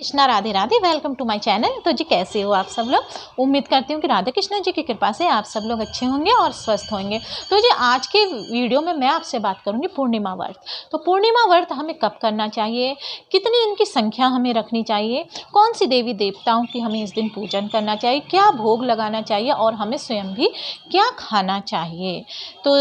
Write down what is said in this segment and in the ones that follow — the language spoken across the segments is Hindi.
Krishna, Radhe Radhe. Welcome to my channel. तो जी कैसे हो आप सब लोग। उम्मीद करती हूँ कि राधा कृष्ण जी की कृपा से आप सब लोग अच्छे होंगे और स्वस्थ होंगे। तो जी आज के वीडियो में मैं आपसे बात करूँगी पूर्णिमा व्रत। तो पूर्णिमा व्रत हमें कब करना चाहिए, कितनी इनकी संख्या हमें रखनी चाहिए, कौन सी देवी देवताओं की हमें इस दिन पूजन करना चाहिए, क्या भोग लगाना चाहिए और हमें स्वयं भी क्या खाना चाहिए। तो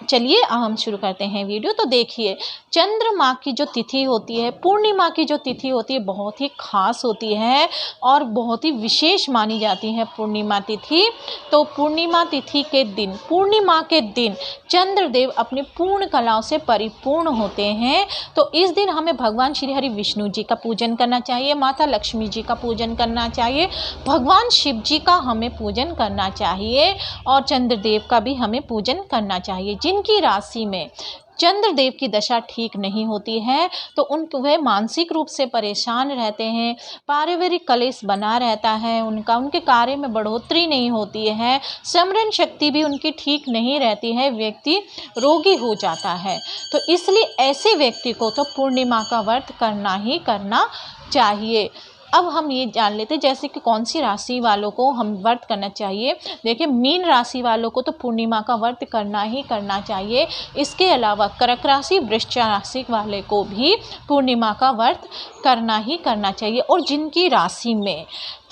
चलिए अब हम शुरू करते हैं वीडियो। तो देखिए, चंद्रमा की जो तिथि होती है, पूर्णिमा की जो तिथि होती है, बहुत ही खास होती है और बहुत ही विशेष मानी जाती है पूर्णिमा तिथि। तो पूर्णिमा तिथि के दिन, पूर्णिमा के दिन चंद्रदेव अपनी पूर्ण कलाओं से परिपूर्ण होते हैं। तो इस दिन हमें भगवान श्री हरि विष्णु जी का पूजन करना चाहिए, माता लक्ष्मी जी का पूजन करना चाहिए, भगवान शिव जी का हमें पूजन करना चाहिए और चंद्रदेव का भी हमें पूजन करना चाहिए। जिनकी राशि में चंद्रदेव की दशा ठीक नहीं होती है तो वह मानसिक रूप से परेशान रहते हैं, पारिवारिक कलेश बना रहता है, उनके कार्य में बढ़ोतरी नहीं होती है, स्मरण शक्ति भी उनकी ठीक नहीं रहती है, व्यक्ति रोगी हो जाता है। तो इसलिए ऐसे व्यक्ति को तो पूर्णिमा का व्रत करना ही करना चाहिए। अब हम ये जान लेते हैं जैसे कि कौन सी राशि वालों को हम व्रत करना चाहिए। देखिए, मीन राशि वालों को तो पूर्णिमा का व्रत करना ही करना चाहिए। इसके अलावा कर्क राशि, वृश्चिक राशि वाले को भी पूर्णिमा का व्रत करना ही करना चाहिए। और जिनकी राशि में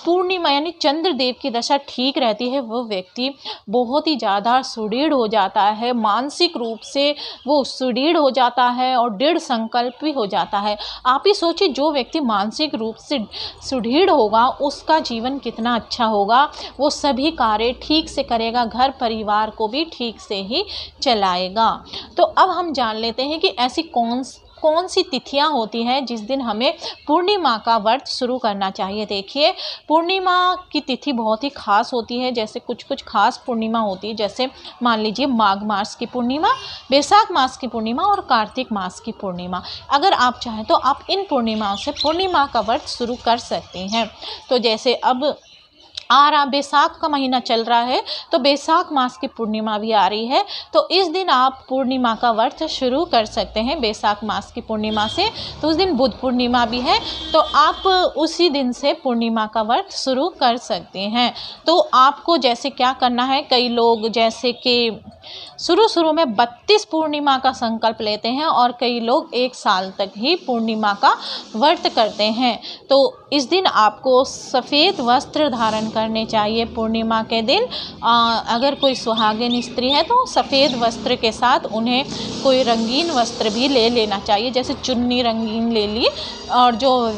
पूर्णिमा यानी चंद्रदेव की दशा ठीक रहती है, वो व्यक्ति बहुत ही ज़्यादा सुदृढ़ हो जाता है, मानसिक रूप से वो सुदृढ़ हो जाता है और दृढ़ संकल्प भी हो जाता है। आप ही सोचिए, जो व्यक्ति मानसिक रूप से सुदृढ़ होगा उसका जीवन कितना अच्छा होगा, वो सभी कार्य ठीक से करेगा, घर परिवार को भी ठीक से ही चलाएगा। तो अब हम जान लेते हैं कि ऐसी कौन सी तिथियां होती हैं जिस दिन हमें पूर्णिमा का व्रत शुरू करना चाहिए। देखिए, पूर्णिमा की तिथि बहुत ही खास होती है। जैसे कुछ खास पूर्णिमा होती है, जैसे मान लीजिए माघ मास की पूर्णिमा, वैशाख मास की पूर्णिमा और कार्तिक मास की पूर्णिमा। अगर आप चाहें तो आप इन पूर्णिमाओं से पूर्णिमा का व्रत शुरू कर सकते हैं। तो जैसे अब बैसाख का महीना चल रहा है, तो बैसाख मास की पूर्णिमा भी आ रही है, तो इस दिन आप पूर्णिमा का व्रत शुरू कर सकते हैं बैसाख मास की पूर्णिमा से। तो उस दिन बुध पूर्णिमा भी है, तो आप उसी दिन से पूर्णिमा का व्रत शुरू कर सकते हैं। तो आपको जैसे क्या करना है, कई लोग जैसे कि शुरू में 32 पूर्णिमा का संकल्प लेते हैं और कई लोग 1 साल तक ही पूर्णिमा का व्रत करते हैं। तो इस दिन आपको सफ़ेद वस्त्र धारण करने चाहिए पूर्णिमा के दिन। अगर कोई सुहागिन स्त्री है तो सफ़ेद वस्त्र के साथ उन्हें कोई रंगीन वस्त्र भी ले लेना चाहिए, जैसे चुन्नी रंगीन ले ली। और जो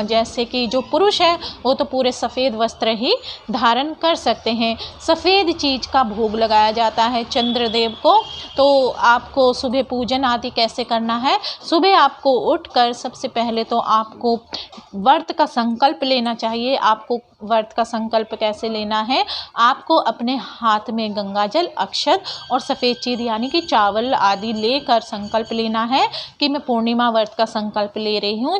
जैसे कि जो पुरुष है वो तो पूरे सफ़ेद वस्त्र ही धारण कर सकते हैं। सफ़ेद चीज़ का भोग लगाया जाता है चंद्रदेव को। तो आपको सुबह पूजन आदि कैसे करना है, सुबह आपको उठकर सबसे पहले तो आपको व्रत का संकल्प लेना चाहिए। आपको व्रत का संकल्प कैसे लेना है, आपको अपने हाथ में गंगाजल, अक्षत और सफ़ेद चीज़ यानी कि चावल आदि लेकर संकल्प लेना है कि मैं पूर्णिमा व्रत का संकल्प ले रही हूँ,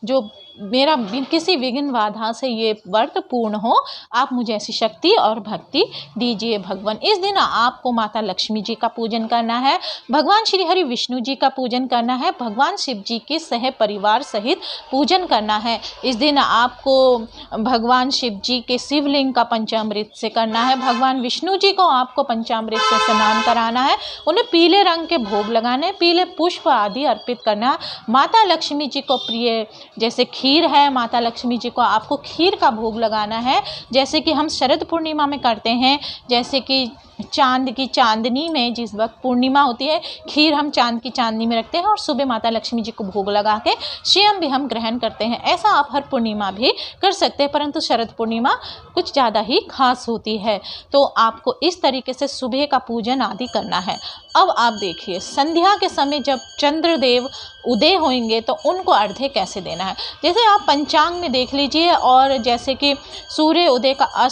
जो मेरा किसी विघ्न बाधा से ये व्रत पूर्ण हो। आप मुझे ऐसी शक्ति और भक्ति दीजिए भगवान। इस दिन आपको माता लक्ष्मी जी का पूजन करना है, भगवान श्री हरि विष्णु जी का पूजन करना है, भगवान शिव जी के सह परिवार सहित पूजन करना है। इस दिन आपको भगवान शिव जी के शिवलिंग का पंचामृत से करना है, भगवान विष्णु जी को आपको पंचामृत से स्नान कराना है, उन्हें पीले रंग के भोग लगाने, पीले पुष्प आदि अर्पित करना। माता लक्ष्मी जी को प्रिय जैसे खीर है, माता लक्ष्मी जी को आपको खीर का भोग लगाना है, जैसे कि हम शरद पूर्णिमा में करते हैं। जैसे कि चांद की चांदनी में जिस वक्त पूर्णिमा होती है, खीर हम चांद की चांदनी में रखते हैं और सुबह माता लक्ष्मी जी को भोग लगा के स्वयं भी हम ग्रहण करते हैं। ऐसा आप हर पूर्णिमा भी कर सकते हैं, परंतु शरद पूर्णिमा कुछ ज़्यादा ही खास होती है। तो आपको इस तरीके से सुबह का पूजन आदि करना है। अब आप देखिए, संध्या के समय जब चंद्रदेव उदय होंगे तो उनको अर्घ्य कैसे देना है। जैसे आप पंचांग में देख लीजिए, और जैसे कि सूर्य उदय का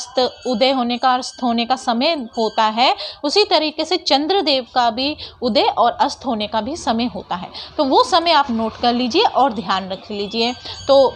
उदय होने का अस्त होने का समय होता है, उसी तरीके से चंद्रदेव का भी उदय और अस्त होने का भी समय होता है। तो वो समय आप नोट कर लीजिए और ध्यान रख लीजिए। तो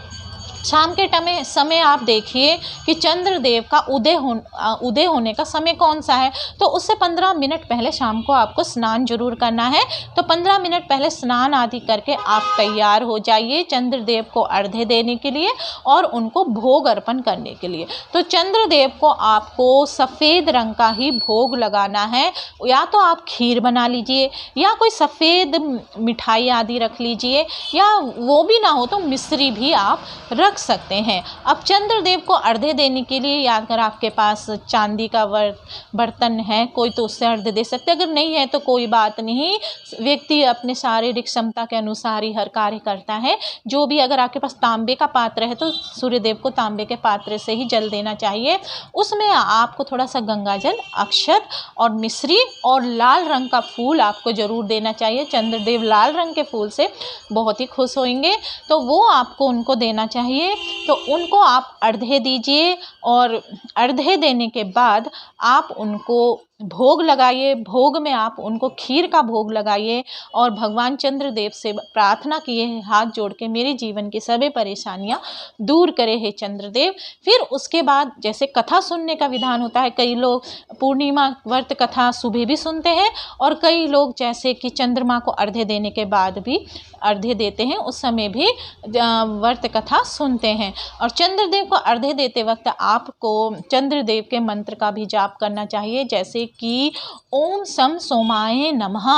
शाम के समय आप देखिए कि चंद्रदेव का उदय होने का समय कौन सा है, तो उससे 15 मिनट पहले शाम को आपको स्नान जरूर करना है। तो 15 मिनट पहले स्नान आदि करके आप तैयार हो जाइए चंद्रदेव को अर्घ्य देने के लिए और उनको भोग अर्पण करने के लिए। तो चंद्रदेव को आपको सफ़ेद रंग का ही भोग लगाना है, या तो आप खीर बना लीजिए या कोई सफ़ेद मिठाई आदि रख लीजिए, या वो भी ना हो तो मिश्री भी आप रख सकते हैं। अब चंद्रदेव को अर्घ्य देने के लिए या अगर आपके पास चांदी का बर्तन है कोई तो उससे अर्घ्य दे सकते हैं, अगर नहीं है तो कोई बात नहीं, व्यक्ति अपने शारीरिक क्षमता के अनुसार ही हर कार्य करता है। जो भी, अगर आपके पास तांबे का पात्र है तो सूर्यदेव को तांबे के पात्र से ही जल देना चाहिए। उसमें आपको थोड़ा सा गंगा जल, अक्षत और मिश्री और लाल रंग का फूल आपको जरूर देना चाहिए। चंद्रदेव लाल रंग के फूल से बहुत ही खुश होंगे, तो वो आपको उनको देना चाहिए। तो उनको आप अर्घ्य दीजिए और अर्घ्य देने के बाद आप उनको भोग लगाइए। भोग में आप उनको खीर का भोग लगाइए और भगवान चंद्रदेव से प्रार्थना किए, हाथ जोड़ के मेरे जीवन की सभी परेशानियां दूर करे हे चंद्रदेव। फिर उसके बाद जैसे कथा सुनने का विधान होता है, कई लोग पूर्णिमा व्रत कथा सुबह भी सुनते हैं और कई लोग जैसे कि चंद्रमा को अर्घ्य देने के बाद भी अर्घ्य देते हैं, उस समय भी व्रत कथा सुनते हैं। और चंद्रदेव को अर्घ्य देते वक्त आपको चंद्रदेव के मंत्र का भी जाप करना चाहिए, जैसे कि ओम सम सोमाय नमः।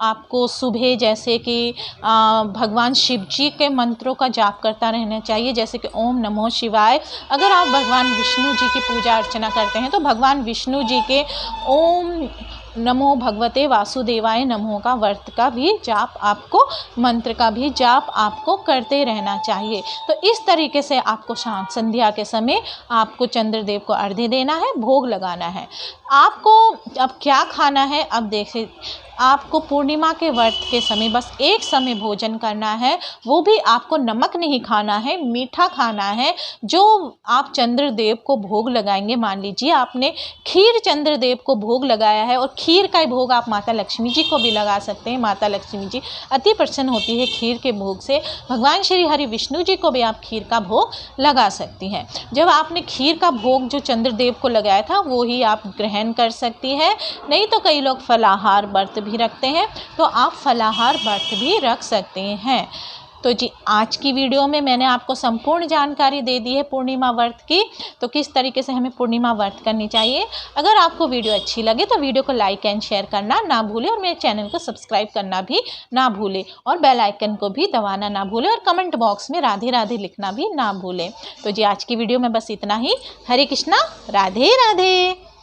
आपको सुबह जैसे कि भगवान शिव जी के मंत्रों का जाप करता रहना चाहिए, जैसे कि ओम नमो शिवाय। अगर आप भगवान विष्णु जी की पूजा अर्चना करते हैं तो भगवान विष्णु जी के ओम नमो भगवते वासुदेवाय नमो का व्रत का भी जाप आपको, मंत्र का भी जाप आपको करते रहना चाहिए। तो इस तरीके से आपको शाम संध्या के समय आपको चंद्रदेव को अर्घ्य देना है, भोग लगाना है। आपको अब क्या खाना है, अब देखिए आपको पूर्णिमा के व्रत के समय बस एक समय भोजन करना है, वो भी आपको नमक नहीं खाना है, मीठा खाना है। जो आप चंद्रदेव को भोग लगाएंगे, मान लीजिए आपने खीर चंद्रदेव को भोग लगाया है और खीर का भोग आप माता लक्ष्मी जी को भी लगा सकते हैं। माता लक्ष्मी जी अति प्रसन्न होती है खीर के भोग से। भगवान श्री हरि विष्णु जी को भी आप खीर का भोग लगा सकती हैं। जब आपने खीर का भोग जो चंद्रदेव को लगाया था वो ही आप ग्रहण कर सकती है। नहीं तो कई लोग फलाहार व्रत भी रखते हैं, तो आप फलाहार व्रत भी रख सकते हैं। तो जी आज की वीडियो में मैंने आपको संपूर्ण जानकारी दे दी है पूर्णिमा व्रत की, तो किस तरीके से हमें पूर्णिमा व्रत करनी चाहिए। अगर आपको वीडियो अच्छी लगे तो वीडियो को लाइक एंड शेयर करना ना भूलें और मेरे चैनल को सब्सक्राइब करना भी ना भूलें और बेल आइकन को भी दबाना ना भूलें और कमेंट बॉक्स में राधे राधे लिखना भी ना भूलें। तो जी आज की वीडियो में बस इतना ही। हरे कृष्णा, राधे राधे।